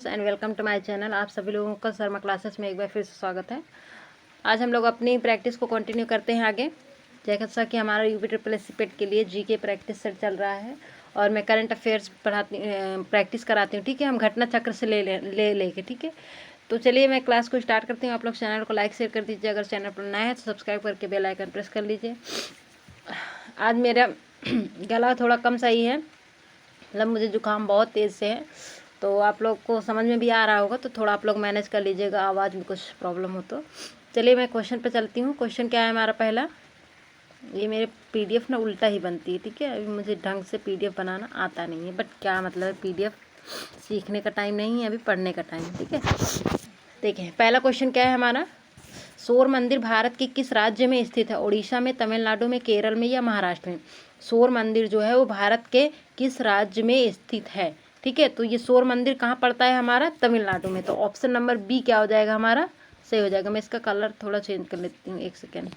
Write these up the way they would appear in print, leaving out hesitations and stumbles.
And welcome to my channel. आप सभी लोगों का शर्मा क्लासेस में एक बार फिर से स्वागत है। आज हम लोग अपनी प्रैक्टिस को कंटिन्यू करते हैं आगे। जैसा कि हमारा यूपी ट्रिपल एस पेट के लिए जी के प्रैक्टिस सेट चल रहा है और मैं करंट अफेयर्स प्रैक्टिस कराती हूँ। ठीक है, हम घटना चक्र से लेके ठीक है। तो चलिए मैं क्लास को स्टार्ट करती हूँ। आप लोग चैनल को लाइक शेयर कर दीजिए, अगर चैनल पर नया है तो सब्सक्राइब करके बेल आइकन प्रेस कर लीजिए। आज मेरा गला थोड़ा कम सही है, मतलब मुझे जुकाम बहुत तेज़ से है, तो आप लोग को समझ में भी आ रहा होगा, तो थोड़ा आप लोग मैनेज कर लीजिएगा आवाज़ में कुछ प्रॉब्लम हो तो। चलिए मैं क्वेश्चन पे चलती हूँ। क्वेश्चन क्या है हमारा पहला। ये मेरे पीडीएफ ना उल्टा ही बनती है, ठीक है। अभी मुझे ढंग से पीडीएफ बनाना आता नहीं है, बट क्या मतलब है, पीडीएफ सीखने का टाइम नहीं है, अभी पढ़ने का टाइम है, ठीक है। देखें पहला क्वेश्चन क्या है हमारा। सौर मंदिर भारत के किस राज्य में स्थित है? उड़ीसा में, तमिलनाडु में, केरल में या महाराष्ट्र में? सौर मंदिर जो है वो भारत के किस राज्य में स्थित है? ठीक है, तो ये सौर मंदिर कहाँ पड़ता है हमारा? तमिलनाडु में। तो ऑप्शन नंबर बी क्या हो जाएगा हमारा? सही हो जाएगा। मैं इसका कलर थोड़ा चेंज कर लेती हूँ, एक सेकेंड,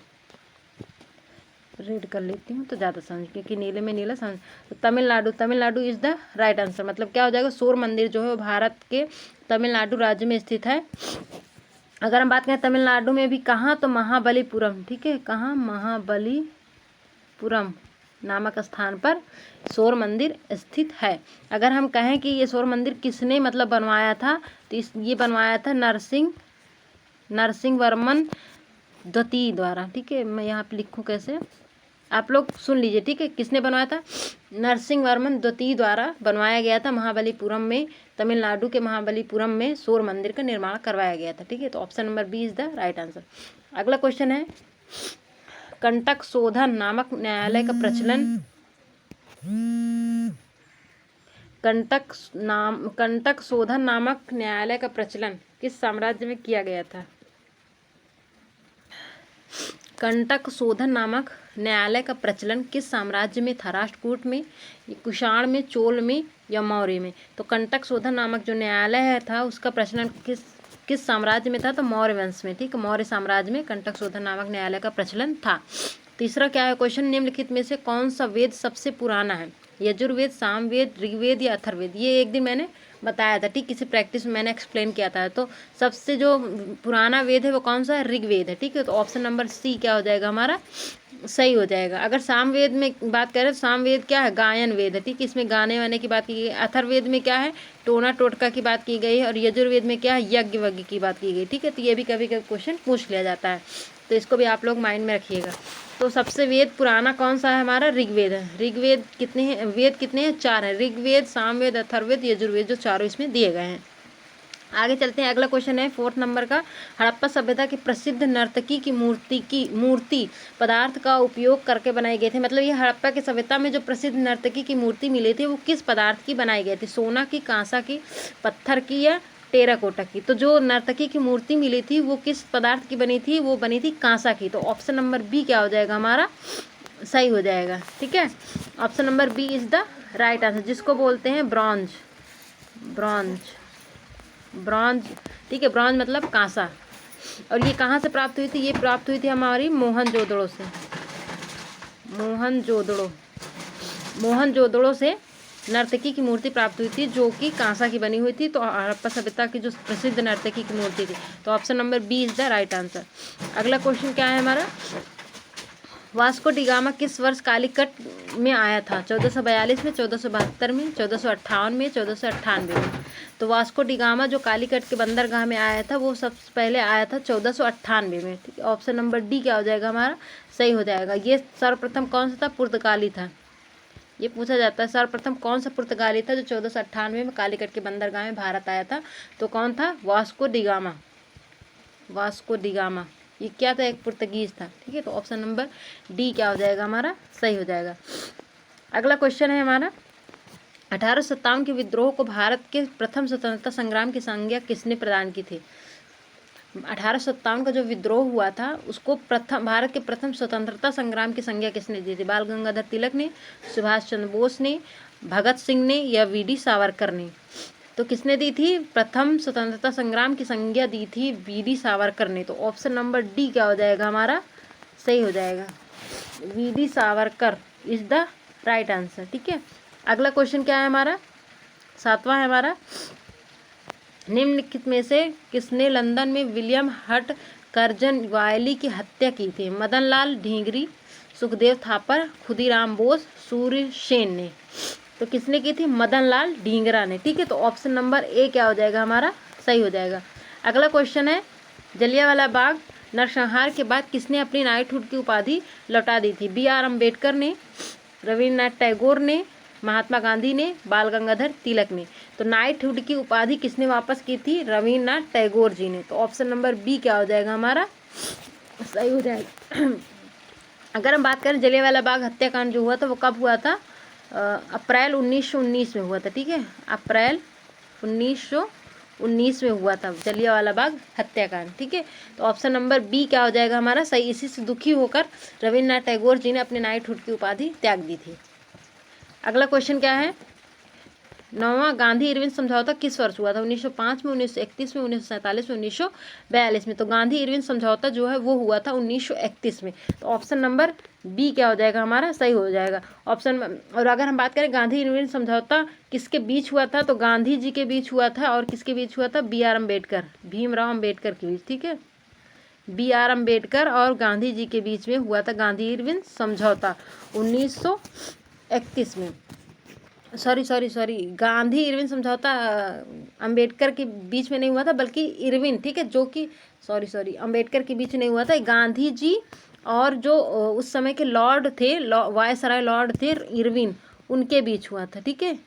रेड कर लेती हूँ तो ज़्यादा समझ, क्योंकि नीले में नीला समझ। तो Tamil Nadu is the right answer. मतलब क्या हो जाएगा, सौर मंदिर जो है वो भारत के तमिलनाडु राज्य में स्थित है। अगर हम बात करें तमिलनाडु में भी कहाँ, तो महाबलीपुरम, ठीक है, कहाँ, महाबलीपुरम नामक स्थान पर सौर मंदिर स्थित है। अगर हम कहें कि ये सौर मंदिर किसने मतलब बनवाया था, तो ये बनवाया था नरसिंह वर्मन द्वितीय द्वारा। ठीक है, मैं यहाँ पे लिखूँ कैसे, आप लोग सुन लीजिए, ठीक है। किसने बनवाया था? नरसिंह वर्मन द्वितीय द्वारा बनवाया गया था। महाबलीपुरम में, तमिलनाडु के महाबलीपुरम में सौर मंदिर का निर्माण करवाया गया था, ठीक है। तो option number B is the right answer. अगला क्वेश्चन है, कंटक शोधन नामक न्यायालय का प्रचलन कंटक शोधन नामक न्यायालय का प्रचलन किस साम्राज्य में किया गया था? कंटक शोधन नामक न्यायालय का प्रचलन किस साम्राज्य में था? राष्ट्रकूट में, कुषाण में, चोल में या मौर्य में? तो कंटक शोधन नामक जो न्यायालय था उसका प्रचलन किस साम्राज्य में था? तो मौर्य वंश में, ठीक है, मौर्य साम्राज्य में कंटक शोधन नामक न्यायालय का प्रचलन था। तीसरा क्या है क्वेश्चन, निम्नलिखित में से कौन सा वेद सबसे पुराना है? यजुर्वेद, सामवेद, ऋग्वेद या अथर्ववेद? ये एक दिन मैंने बताया था, ठीक, किसी प्रैक्टिस में मैंने एक्सप्लेन किया था। तो सबसे जो पुराना वेद है वो कौन सा है? ऋग्वेद है, ठीक है। तो ऑप्शन नंबर सी क्या हो जाएगा हमारा? सही हो जाएगा। अगर सामवेद में बात करें तो सामवेद क्या है? गायन वेद है, ठीक है, इसमें गाने वाने की बात की गई। अथर्ववेद में क्या है? टोना टोटका की बात की गई है। और यजुर्वेद में क्या है? यज्ञ वज्ञ की बात की गई, ठीक है। तो ये भी कभी कभी क्वेश्चन पूछ लिया जाता है, तो इसको भी आप लोग माइंड में रखिएगा। तो सबसे वेद पुराना कौन सा है हमारा? ऋग्वेद है। ऋग्वेद कितने हैं? वेद कितने हैं? 4 हैं, ऋग्वेद, सामवेद, अथर्ववेद, यजुर्वेद, जो चारों इसमें दिए गए हैं। आगे चलते हैं। अगला क्वेश्चन है 4th नंबर का, हड़प्पा सभ्यता की प्रसिद्ध नर्तकी की मूर्ति पदार्थ का उपयोग करके बनाई गई थी। मतलब ये हड़प्पा की सभ्यता में जो प्रसिद्ध नर्तकी की मूर्ति मिली थी वो किस पदार्थ की बनाई गई थी? सोना की, कांसा की, पत्थर की या टेराकोटा की? तो जो नर्तकी की मूर्ति मिली थी वो किस पदार्थ की बनी थी? वो बनी थी कांसा की। तो ऑप्शन नंबर बी क्या हो जाएगा हमारा? सही हो जाएगा, ठीक है। Option number B is the right answer, जिसको बोलते हैं ब्रॉन्ज, ठीक है। ब्रॉन्ज मतलब कांसा। और ये कहाँ से प्राप्त हुई थी? ये प्राप्त हुई थी हमारी मोहनजोदड़ो से। मोहनजोदड़ो से नर्तकी की मूर्ति प्राप्त हुई थी, जो कि कांसा की बनी हुई थी। तो हड़प्पा सभ्यता की जो प्रसिद्ध नर्तकी की मूर्ति थी। तो option number B is the right answer. अगला क्वेश्चन क्या है हमारा, वास्को डी गामा किस वर्ष कालीकट में आया था? 1442 में, 1472 में, 1458 में, 1498 में? तो वास्को डी गामा जो कालीकट के बंदरगाह में आया था वो सबसे पहले आया था 1498 में, ठीक है। ऑप्शन नंबर डी क्या हो जाएगा हमारा? सही हो जाएगा। ये सर्वप्रथम कौन सा था? पुर्तगाली था। ये पूछा जाता है सर्वप्रथम कौन सा पुर्तगाली था जो 1498 में कालीकट के बंदरगाह में भारत आया था? तो कौन था? Vasco D gamma. ये क्या था? एक पुर्तगीज था, ठीक है। तो ऑप्शन नंबर डी क्या हो जाएगा हमारा? सही हो जाएगा। अगला क्वेश्चन है हमारा, 1857 के विद्रोह को भारत के प्रथम स्वतंत्रता संग्राम की संज्ञा किसने प्रदान की थी? 1857 का जो विद्रोह हुआ था उसको भारत के प्रथम स्वतंत्रता संग्राम की संज्ञा किसने दी थी? बाल गंगाधर तिलक ने, सुभाष चंद्र बोस ने, भगत सिंह ने या वी.डी. सावरकर ने? तो किसने दी थी? प्रथम स्वतंत्रता संग्राम की संज्ञा दी थी वी.डी. सावरकर ने। तो ऑप्शन नंबर डी क्या हो जाएगा हमारा? सही हो जाएगा। VD. Savarkar is the right answer, ठीक है। अगला क्वेश्चन क्या है हमारा? 7वां है हमारा, निम्नलिखित में से किसने लंदन में विलियम हट कर्जन वायली की हत्या की थी? मदनलाल ढींगरी, सुखदेव थापर, खुदीराम बोस, सूर्य सेन ने। तो किसने की थी? मदनलाल ढींगरा ने। ठीक है, तो ऑप्शन नंबर ए क्या हो जाएगा हमारा? सही हो जाएगा। अगला क्वेश्चन है, जलियांवाला बाग नरसंहार के बाद किसने अपनी नाइटहुड की उपाधि लौटा दी थी? B.R. अम्बेडकर ने, रविन्द्रनाथ टैगोर ने, महात्मा गांधी ने, बाल गंगाधर तिलक ने। तो नाइटहुड की उपाधि किसने वापस की थी? रविन्द्रनाथ टैगोर जी ने। तो ऑप्शन नंबर बी क्या हो जाएगा हमारा? सही हो जाएगा। अगर हम बात करें जलियांवाला बाग हत्याकांड जो हुआ था वो कब हुआ था? अप्रैल 1919 में हुआ था। ठीक है, अप्रैल 1919 में हुआ था जलियांवाला बाग हत्याकांड। ठीक है, तो ऑप्शन नंबर बी क्या हो जाएगा हमारा? सही। इसी से दुखी होकर रविन्द्रनाथ टैगोर जी ने अपने नाइटहुड की उपाधि त्याग दी थी। अगला क्वेश्चन क्या है, 9वां गांधी इरविन समझौता किस वर्ष हुआ था? 1905 में, 1931 में, 1947 में, 1942 में। तो गांधी इरविन समझौता जो है वो हुआ था 1931 में। तो ऑप्शन नंबर बी क्या हो जाएगा हमारा? सही हो जाएगा ऑप्शन। और अगर हम बात करें गांधी इरविन समझौता किसके बीच हुआ था, तो गांधी जी के बीच हुआ था। और किसके बीच हुआ था? B.R. अम्बेडकर, भीमराव अम्बेडकर के बीच। ठीक है, B.R. अम्बेडकर और गांधी जी के बीच में हुआ था गांधी इरविन समझौता 1931 में। सॉरी, गांधी इरविन समझौता अंबेडकर के बीच में नहीं हुआ था, बल्कि इरविन, ठीक है, जो कि सॉरी अंबेडकर के बीच नहीं हुआ था। गांधी जी और जो उस समय के लॉर्ड थे, वायसराय लॉर्ड थे इरविन, उनके बीच हुआ था। ठीक है,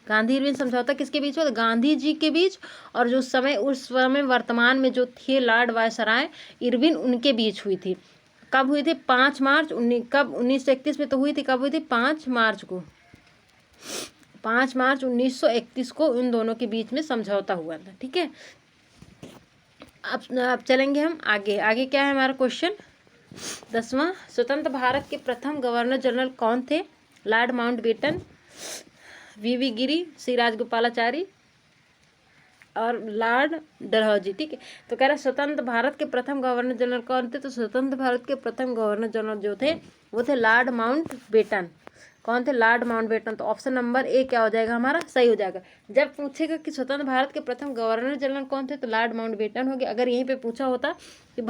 गांधी इरविन समझौता किसके बीच हुआ था? गांधी जी के बीच, और जो उस समय वर्तमान में जो थे लॉर्ड वायसराय इरविन, उनके बीच हुई थी। कब हुई थी? 5 मार्च 1931 में तो हुई थी। कब हुई थी? 5 मार्च को। 5 मार्च 1931 को इन दोनों के बीच में समझौता हुआ था। ठीक है, अब चलेंगे हम आगे। आगे क्या है हमारा क्वेश्चन? 10वां, स्वतंत्र भारत के प्रथम गवर्नर जनरल कौन थे? Lord Mountbatten, V.V. गिरी, सी राजगोपालाचारी और लॉर्ड डलहौजी। ठीक है, तो कह रहा है स्वतंत्र भारत के प्रथम गवर्नर जनरल कौन थे? तो स्वतंत्र भारत के प्रथम गवर्नर जनरल जो थे वो थे लॉर्ड माउंटबेटन। कौन थे? Lord Mountbatten. तो ऑप्शन नंबर ए क्या हो जाएगा हमारा? सही हो जाएगा। जब पूछेगा कि स्वतंत्र भारत के प्रथम गवर्नर जनरल कौन थे, तो लॉर्ड माउंटबेटन हो गया। अगर यहीं पे पूछा होता कि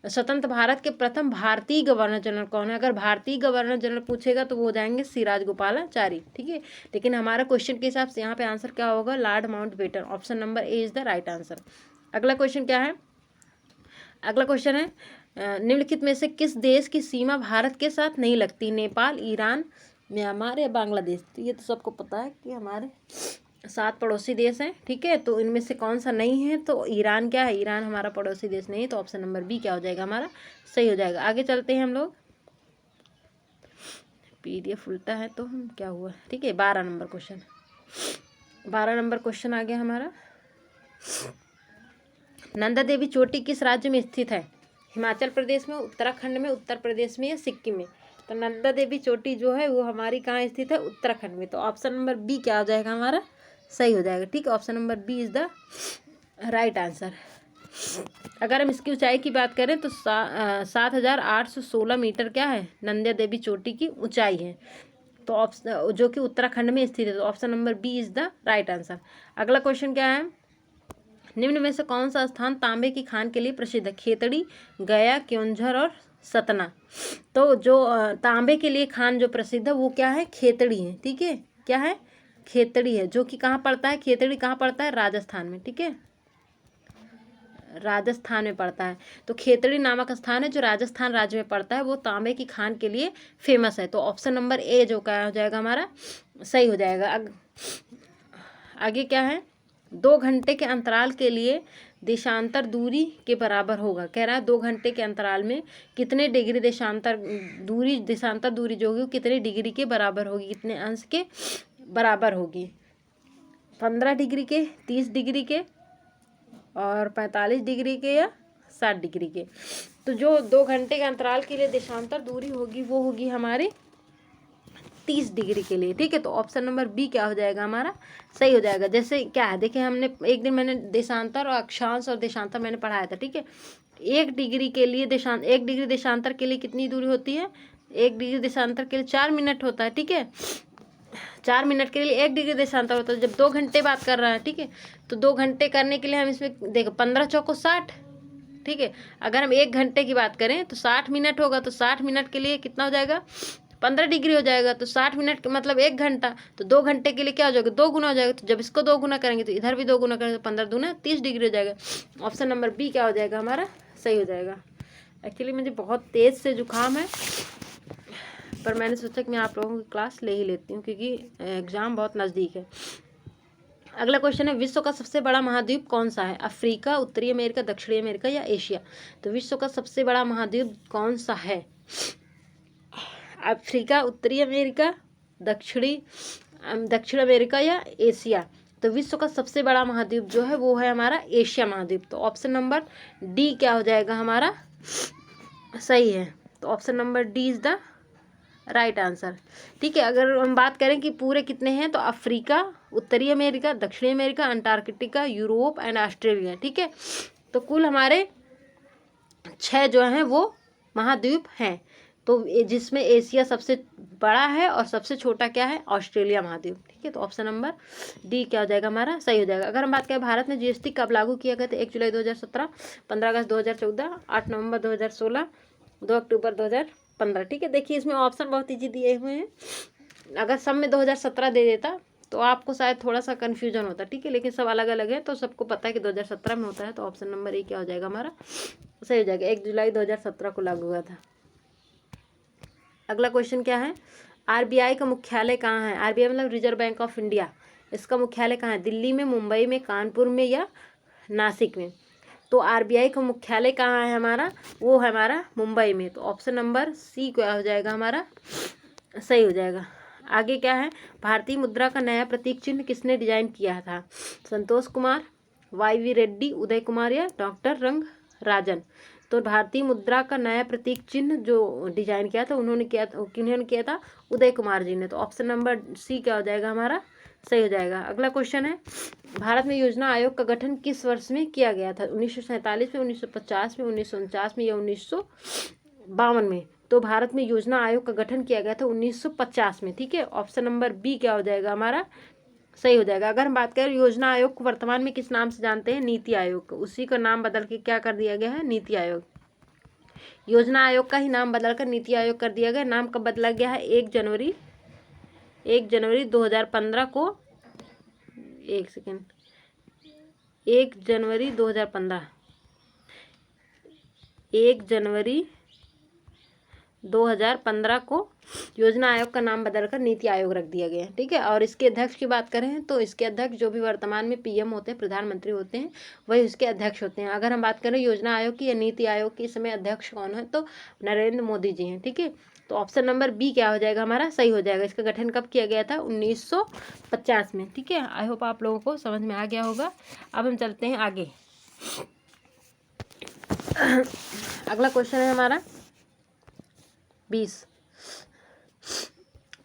स्वतंत्र भारत के प्रथम भारतीय गवर्नर जनरल कौन है, अगर भारतीय गवर्नर जनरल पूछेगा तो वो हो जाएंगे सी राजगोपालाचारी। ठीक है, लेकिन हमारा क्वेश्चन के हिसाब से यहाँ पे आंसर क्या होगा? Lord Mountbatten. Option number A is the right answer. अगला क्वेश्चन क्या है? अगला क्वेश्चन है, निम्नलिखित में से किस देश की सीमा भारत के साथ नहीं लगती? नेपाल, ईरान, म्यांमार या बांग्लादेश। तो ये तो सबको पता है कि हमारे 7 पड़ोसी देश हैं। ठीक है, तो इनमें से कौन सा नहीं है? तो ईरान क्या है? ईरान हमारा पड़ोसी देश नहीं है। तो ऑप्शन नंबर बी क्या हो जाएगा हमारा? सही हो जाएगा। आगे चलते हैं हम लोग। PDF उल्टा है तो हम क्या हुआ? ठीक है, 12 नंबर क्वेश्चन। 12 नंबर क्वेश्चन आ गया हमारा। नंदा देवी चोटी किस राज्य में स्थित है? हिमाचल प्रदेश में, उत्तराखंड में, उत्तर प्रदेश में या सिक्किम में? तो नंदा देवी चोटी जो है वो हमारी कहाँ स्थित है? उत्तराखंड में। तो ऑप्शन नंबर बी क्या हो जाएगा हमारा? सही हो जाएगा। ठीक है, option number B is the right answer. अगर हम इसकी ऊंचाई की बात करें तो 7,816 मीटर क्या है? नंदा देवी चोटी की ऊंचाई है। तो ऑप्शन जो कि उत्तराखंड में स्थित है। तो option number B is the right answer. अगला क्वेश्चन क्या है? निम्न में से कौन सा स्थान तांबे की खान के लिए प्रसिद्ध है? खेतड़ी, गया, क्योंझर और सतना। तो जो तांबे के लिए खान जो प्रसिद्ध है वो क्या है? खेतड़ी है। ठीक है, क्या है? खेतड़ी है, जो कि कहाँ पड़ता है? खेतड़ी कहाँ पड़ता है? राजस्थान में। ठीक है, राजस्थान में पड़ता है। तो खेतड़ी नामक स्थान है जो राजस्थान राज्य में पड़ता है, वो तांबे की खान के लिए फेमस है। तो ऑप्शन नंबर ए जो क्या हो जाएगा हमारा? सही हो जाएगा। आगे क्या है? 2 घंटे के अंतराल के लिए देशांतर दूरी के बराबर होगा। कह रहा है 2 घंटे के अंतराल में कितने डिग्री देशांतर दूरी जो होगी वो कितने डिग्री के बराबर होगी? कितने अंश के बराबर होगी? 15 डिग्री के, 30 डिग्री के और 45 डिग्री के या 60 डिग्री के? तो जो 2 घंटे के अंतराल के लिए देशांतर दूरी होगी वो होगी हमारी 30 डिग्री के लिए। ठीक है, तो ऑप्शन नंबर बी क्या हो जाएगा हमारा? सही हो जाएगा। जैसे क्या है, देखिए हमने एक दिन मैंने देशांतर और अक्षांश और देशांतर मैंने पढ़ाया था। ठीक है, 1 डिग्री के लिए 1 डिग्री देशांतर के लिए कितनी दूरी होती है? 1 डिग्री देशांतर के लिए 4 मिनट होता है। ठीक है, 4 मिनट के लिए 1 डिग्री देशांतर होता है। जब 2 घंटे बात कर रहा है, ठीक है, तो 2 घंटे करने के लिए हम इसमें देखो 15 चौको 60, ठीक है। अगर हम 1 घंटे की बात करें तो 60 मिनट होगा, तो 60 मिनट के लिए कितना हो जाएगा, 15 डिग्री हो जाएगा। तो 60 मिनट मतलब 1 घंटा, तो 2 घंटे के लिए क्या हो जाएगा, 2 गुना हो जाएगा। तो जब इसको 2 गुना करेंगे तो इधर भी 2 गुना करेंगे, तो 15 दूना 30 डिग्री हो जाएगा। ऑप्शन नंबर बी क्या हो जाएगा हमारा, सही हो जाएगा। एक्चुअली मुझे बहुत तेज़ से जुकाम है, पर मैंने सोचा कि मैं आप लोगों की क्लास ले ही लेती हूँ, क्योंकि एग्ज़ाम बहुत नज़दीक है। अगला क्वेश्चन है, विश्व का सबसे बड़ा महाद्वीप कौन सा है, अफ्रीका, उत्तरी अमेरिका, दक्षिणी अमेरिका या एशिया। तो विश्व का सबसे बड़ा महाद्वीप कौन सा है, अफ्रीका, उत्तरी अमेरिका, दक्षिण अमेरिका या एशिया। तो विश्व का सबसे बड़ा महाद्वीप जो है वो है हमारा एशिया महाद्वीप। तो ऑप्शन नंबर डी क्या हो जाएगा हमारा, सही है। तो option number D is the right answer, ठीक है। अगर हम बात करें कि पूरे कितने हैं, तो अफ्रीका, उत्तरी अमेरिका, दक्षिणी America, Antarctica, Europe and Australia, ठीक है। तो कुल हमारे 6 जो हैं वो महाद्वीप हैं। तो जिसमें एशिया सबसे बड़ा है और सबसे छोटा क्या है, ऑस्ट्रेलिया महाद्वीप, ठीक है। तो ऑप्शन नंबर डी क्या हो जाएगा हमारा, सही हो जाएगा। अगर हम बात करें भारत में जीएसटी कब लागू किया गया था, 1 जुलाई 2017, 15 अगस्त 2014, 8 नवंबर 2016, 2 अक्टूबर 2015, ठीक है। देखिए इसमें ऑप्शन बहुत ईजी दिए हुए हैं। अगर सब में 2017 दे देता तो आपको शायद थोड़ा सा कन्फ्यूजन होता, ठीक है, लेकिन सब अलग अलग है तो सबको पता है कि 2017 में होता है। तो ऑप्शन नंबर ए क्या हो जाएगा हमारा, सही हो जाएगा। 1 जुलाई 2017 को लागू हुआ था। अगला क्वेश्चन क्या है, आरबीआई का मुख्यालय कहाँ है। आरबीआई मतलब रिजर्व बैंक ऑफ इंडिया, इसका मुख्यालय कहाँ है, दिल्ली में, मुंबई में, कानपुर में या नासिक में। तो आरबीआई का मुख्यालय कहाँ है हमारा, वो है हमारा मुंबई में। तो ऑप्शन नंबर सी क्या हो जाएगा हमारा, सही हो जाएगा। आगे क्या है, भारतीय मुद्रा का नया प्रतीक चिन्ह किसने डिजाइन किया था, संतोष कुमार, वाई.वी. रेड्डी, उदय कुमार या डॉक्टर रंग राजन। तो भारतीय मुद्रा का नया प्रतीक चिन्ह जो डिजाइन किया था किन्होंने किया था, उदय कुमार जी ने। तो ऑप्शन नंबर सी क्या हो जाएगा हमारा, सही हो जाएगा। अगला क्वेश्चन है, भारत में योजना आयोग का गठन किस वर्ष में किया गया था, 1947 में, 1950 में, 1949 में या 1952 में। तो भारत में योजना आयोग का गठन किया गया था 1950 में, ठीक है। ऑप्शन नंबर बी क्या हो जाएगा हमारा, सही हो जाएगा। अगर हम बात करें योजना आयोग को वर्तमान में किस नाम से जानते हैं, नीति आयोग, उसी का नाम बदल के क्या कर दिया गया है, नीति आयोग। योजना आयोग का ही नाम बदलकर नीति आयोग कर दिया गया। नाम कब बदला गया है, 1 जनवरी 2015 को, 1 सेकेंड, 1 जनवरी 2015, 1 जनवरी 2015 को योजना आयोग का नाम बदलकर नीति आयोग रख दिया गया, ठीक है। और इसके अध्यक्ष की बात करें तो इसके अध्यक्ष जो भी वर्तमान में पीएम होते हैं, प्रधानमंत्री होते हैं, वही इसके अध्यक्ष होते हैं। अगर हम बात करें योजना आयोग की या नीति आयोग की, इस समय अध्यक्ष कौन है, तो नरेंद्र मोदी जी हैं, ठीक है। तो ऑप्शन नंबर बी क्या हो जाएगा हमारा, सही हो जाएगा। इसका गठन कब किया गया था, 1950 में, ठीक है। आई होप आप लोगों को समझ में आ गया होगा। अब हम चलते हैं आगे। अगला क्वेश्चन है हमारा 20,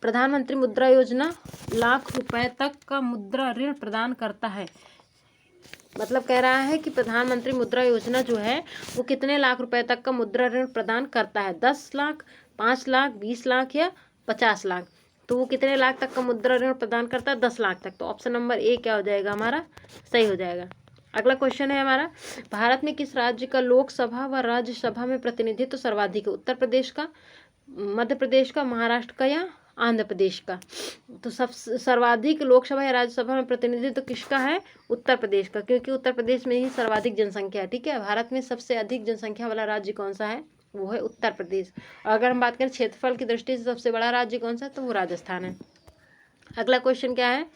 प्रधानमंत्री मुद्रा योजना लाख रुपए तक का मुद्रा ऋण प्रदान करता है। मतलब कह रहा है कि प्रधानमंत्री मुद्रा योजना जो है वो कितने लाख रुपए तक का मुद्रा ऋण प्रदान करता है, 10 लाख, 5 लाख, 20 लाख या 50 लाख। तो वो कितने लाख तक का मुद्रा ऋण प्रदान करता है, 10 लाख तक। तो ऑप्शन नंबर ए क्या हो जाएगा हमारा, सही हो जाएगा। अगला क्वेश्चन है हमारा, भारत में किस राज्य का लोकसभा व राज्यसभा में प्रतिनिधित्व सर्वाधिक है, उत्तर प्रदेश का, मध्य प्रदेश का, महाराष्ट्र का या आंध्र प्रदेश का। तो सब सर्वाधिक लोकसभा या राज्यसभा में प्रतिनिधित्व किसका है, उत्तर प्रदेश का, क्योंकि उत्तर प्रदेश में ही सर्वाधिक जनसंख्या है, ठीक है। भारत में सबसे अधिक जनसंख्या वाला राज्य कौन सा है, वो है उत्तर प्रदेश। और अगर हम बात करें क्षेत्रफल की दृष्टि से सबसे बड़ा राज्य कौन सा है, तो वो राजस्थान है। अगला क्वेश्चन क्या है,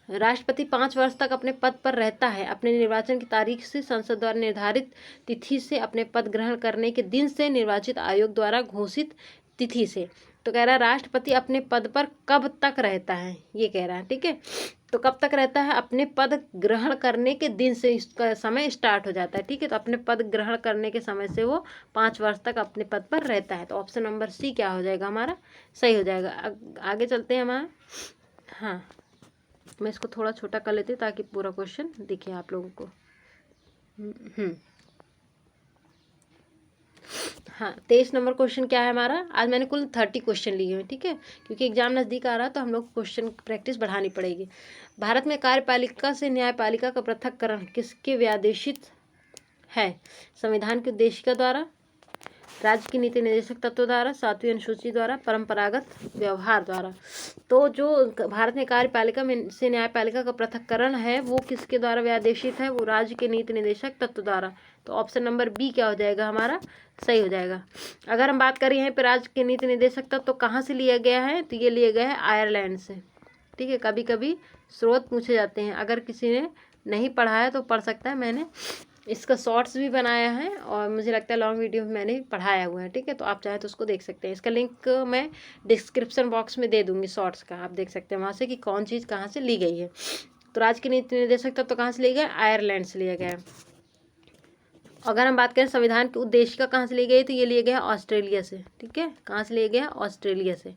राष्ट्रपति 5 वर्ष तक अपने पद पर रहता है अपने निर्वाचन की तारीख से, संसद द्वारा निर्धारित तिथि से, अपने पद ग्रहण करने के दिन से, निर्वाचित आयोग द्वारा घोषित तिथि से। तो कह रहा है राष्ट्रपति अपने पद पर कब तक रहता है, ये कह रहा है, ठीक है। तो कब तक रहता है, अपने पद ग्रहण करने के दिन से इसका समय स्टार्ट हो जाता है, ठीक है। तो अपने पद ग्रहण करने के समय से वो 5 वर्ष तक अपने पद पर रहता है। तो ऑप्शन नंबर सी क्या हो जाएगा हमारा, सही हो जाएगा। आगे चलते हैं हमारा, हाँ मैं इसको थोड़ा छोटा कर लेती हूँ ताकि पूरा क्वेश्चन दिखे आप लोगों को। हाँ 23 नंबर क्वेश्चन क्या है हमारा, आज मैंने कुल 30 क्वेश्चन लिए हैं, ठीक है, क्योंकि एग्जाम नज़दीक आ रहा है तो हम लोग क्वेश्चन प्रैक्टिस बढ़ानी पड़ेगी। भारत में कार्यपालिका से न्यायपालिका का पृथक्करण किसके व्यादेशित है, संविधान की उद्देशिका द्वारा, राज्य की नीति निर्देशक तत्व द्वारा, 7वीं अनुसूची द्वारा, परंपरागत व्यवहार द्वारा। तो जो भारत में कार्यपालिका में से न्यायपालिका का पृथक्करण है वो किसके द्वारा व्यादेशित है, वो राज्य के नीति निर्देशक तत्व द्वारा। तो ऑप्शन नंबर बी क्या हो जाएगा हमारा, सही हो जाएगा। अगर हम बात करें यहाँ पे राज्य के नीति निर्देशक तत्व तो कहाँ से लिया गया है, तो ये लिया गया है आयरलैंड से, ठीक है। कभी कभी स्रोत पूछे जाते हैं, अगर किसी ने नहीं पढ़ा है तो पढ़ सकता है, मैंने इसका शॉर्ट्स भी बनाया है और मुझे लगता है लॉन्ग वीडियो में मैंने पढ़ाया हुआ है, ठीक है। तो आप चाहे तो उसको देख सकते हैं, इसका लिंक मैं डिस्क्रिप्शन बॉक्स में दे दूंगी शॉर्ट्स का, आप देख सकते हैं वहाँ से कि कौन चीज़ कहाँ से ली गई है। तो राज्य के नीति निर्देशक तत्व तो कहाँ से लिया गया, आयरलैंड से लिया गया है। अगर हम बात करें संविधान की उद्देशिका कहाँ से ली गई, तो ये लिया गया ऑस्ट्रेलिया से, ठीक है। कहाँ से लिया गया, ऑस्ट्रेलिया से।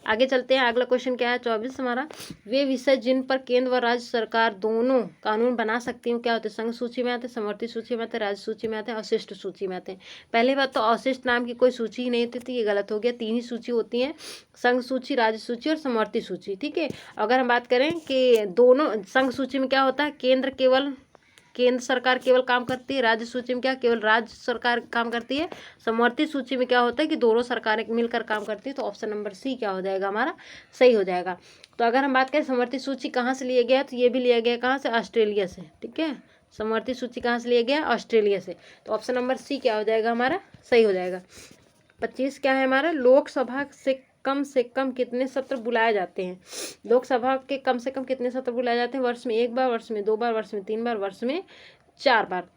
आगे चलते हैं, अगला क्वेश्चन क्या है 24 हमारा, वे विषय जिन पर केंद्र व राज्य सरकार दोनों कानून बना सकती हैं क्या होते हैं, संघ सूची में आते हैं, समवर्ती सूची में आते हैं, राज्य सूची में आते हैं, अवशिष्ट सूची में आते हैं। पहली बात तो अवशिष्ट नाम की कोई सूची ही नहीं होती थी, ये गलत हो गया। 3 ही सूची होती हैं, संघ सूची, राज्य सूची और समवर्ती सूची, ठीक है। अगर हम बात करें कि दोनों, संघ सूची में क्या होता है, केंद्र सरकार केवल काम करती है, राज्य सूची में क्या केवल राज्य सरकार काम करती है, समवर्ती सूची में क्या होता है कि दोनों सरकारें मिलकर काम करती है। तो ऑप्शन नंबर सी क्या हो जाएगा हमारा, सही हो जाएगा। तो अगर हम बात करें समवर्ती सूची कहाँ से लिया गया, तो ये भी लिया गया कहाँ से, ऑस्ट्रेलिया से, ठीक है। समवर्ती सूची कहाँ से लिया गया, ऑस्ट्रेलिया से। तो ऑप्शन नंबर सी क्या हो जाएगा हमारा, सही हो जाएगा। 25 क्या है हमारा, लोकसभा से कम कितने सत्र बुलाए जाते हैं, लोकसभा के कम से कम कितने सत्र बुलाए जाते हैं, वर्ष में 1 बार, वर्ष में 2 बार, वर्ष में 3 बार, वर्ष में 4 बार।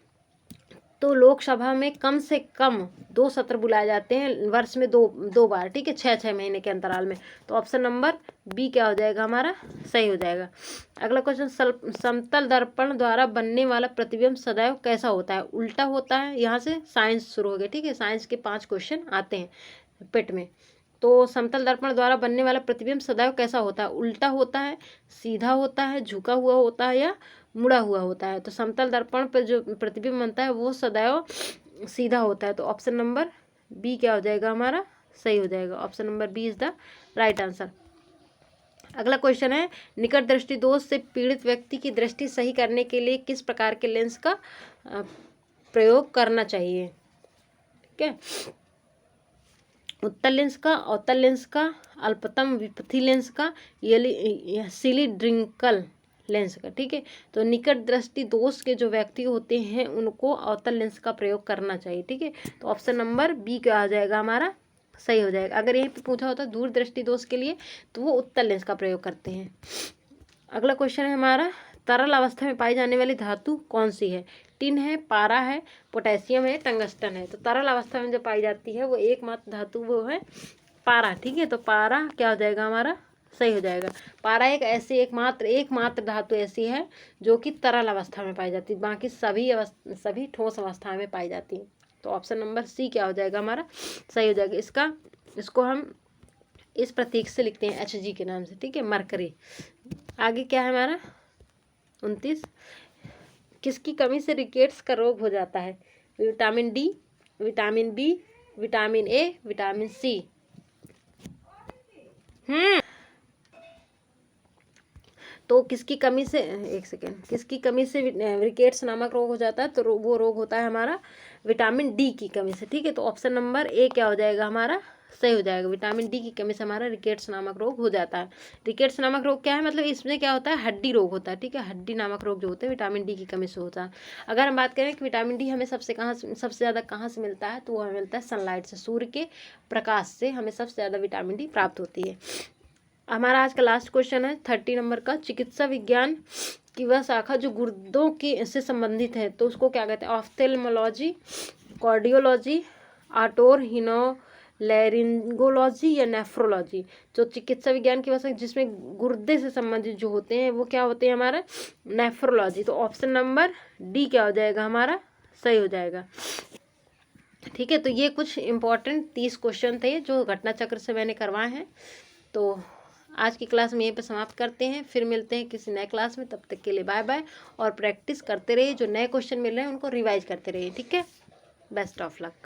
तो लोकसभा में कम से कम 2 सत्र बुलाए जाते हैं, वर्ष में दो बार, ठीक है, 6 महीने के अंतराल में। तो ऑप्शन नंबर बी क्या हो जाएगा हमारा, सही हो जाएगा। अगला क्वेश्चन, समतल दर्पण द्वारा बनने वाला प्रतिबिंब सदैव कैसा होता है, उल्टा होता है। यहाँ से साइंस शुरू हो गया, ठीक है, साइंस के 5 क्वेश्चन आते हैं पेट में। तो समतल दर्पण द्वारा बनने वाला प्रतिबिंब सदैव कैसा होता है, उल्टा होता है, सीधा होता है, झुका हुआ होता है या मुड़ा हुआ होता है। तो समतल दर्पण पर जो प्रतिबिंब बनता है वो सदैव सीधा होता है। तो ऑप्शन नंबर बी क्या हो जाएगा हमारा, सही हो जाएगा। Option number B is the right answer. अगला क्वेश्चन है, निकट दृष्टि दोष से पीड़ित व्यक्ति की दृष्टि सही करने के लिए किस प्रकार के लेंस का प्रयोग करना चाहिए, ठीक है। उत्तल लेंस का, अवतल लेंस का, अल्पतम विपथी लेंस का, सिलिंड्रिकल लेंस का, ठीक है। तो निकट दृष्टि दोष के जो व्यक्ति होते हैं उनको अवतल लेंस का प्रयोग करना चाहिए, ठीक है। तो ऑप्शन नंबर बी क्या आ जाएगा हमारा, सही हो जाएगा। अगर यहीं पे पूछा होता दूर दृष्टि दोष के लिए तो वो उत्तल लेंस का प्रयोग करते हैं। अगला क्वेश्चन है हमारा, तरल अवस्था में पाई जाने वाली धातु कौन सी है, टिन है, पारा है, पोटेशियम है, टंगस्टन है। तो तरल अवस्था में जो पाई जाती है वो एकमात्र धातु वो है पारा, ठीक है। तो पारा क्या हो जाएगा हमारा, सही हो जाएगा। पारा एक ऐसी एकमात्र धातु ऐसी है जो कि तरल अवस्था में पाई जाती है, बाकी सभी ठोस अवस्था में पाई जाती है। तो ऑप्शन नंबर सी क्या हो जाएगा हमारा, सही हो जाएगा। इसको हम इस प्रतीक से लिखते हैं Hg के नाम से, ठीक है, मरकरी। आगे क्या है हमारा 29, किसकी कमी से रिकेट्स का रोग हो जाता है, vitamin D, vitamin B, vitamin A, vitamin C. तो किसकी कमी से, एक सेकेंड, किसकी कमी से रिकेट्स नामक रोग हो जाता है, तो वो रोग होता है हमारा विटामिन डी की कमी से, ठीक है। तो ऑप्शन नंबर ए क्या हो जाएगा हमारा, सही हो जाएगा। विटामिन डी की कमी से हमारा रिकेट्स नामक रोग हो जाता है। रिकेट्स नामक रोग क्या है, मतलब इसमें क्या होता है, हड्डी रोग होता है, ठीक है। हड्डी नामक रोग जो होते हैं विटामिन डी की कमी से होता है। अगर हम बात करें कि विटामिन डी हमें सबसे ज़्यादा कहाँ से मिलता है, तो वो हमें मिलता है सनलाइट से, सूर्य के प्रकाश से हमें सबसे ज़्यादा विटामिन डी प्राप्त होती है। हमारा आज का लास्ट क्वेश्चन है 30 नंबर का, चिकित्सा विज्ञान की वह शाखा जो गुर्दों की से संबंधित है तो उसको क्या कहते हैं, ऑफ्थेल्मोलॉजी, कार्डियोलॉजी, ऑटोरहिनोलैरिंगोलॉजी या नेफ्रोलॉजी। जो चिकित्सा विज्ञान की वह जिसमें गुर्दे से संबंधित जो होते हैं वो क्या होते हैं हमारा, नेफ्रोलॉजी। तो ऑप्शन नंबर डी क्या हो जाएगा हमारा, सही हो जाएगा, ठीक है। तो ये कुछ इंपॉर्टेंट 30 क्वेश्चन थे जो घटना चक्र से मैंने करवाए हैं। तो आज की क्लास में यहीं पे समाप्त करते हैं, फिर मिलते हैं किसी नए क्लास में। तब तक के लिए बाय बाय, और प्रैक्टिस करते रहिए, जो नए क्वेश्चन मिल रहे हैं उनको रिवाइज करते रहिए, ठीक है। Best of luck.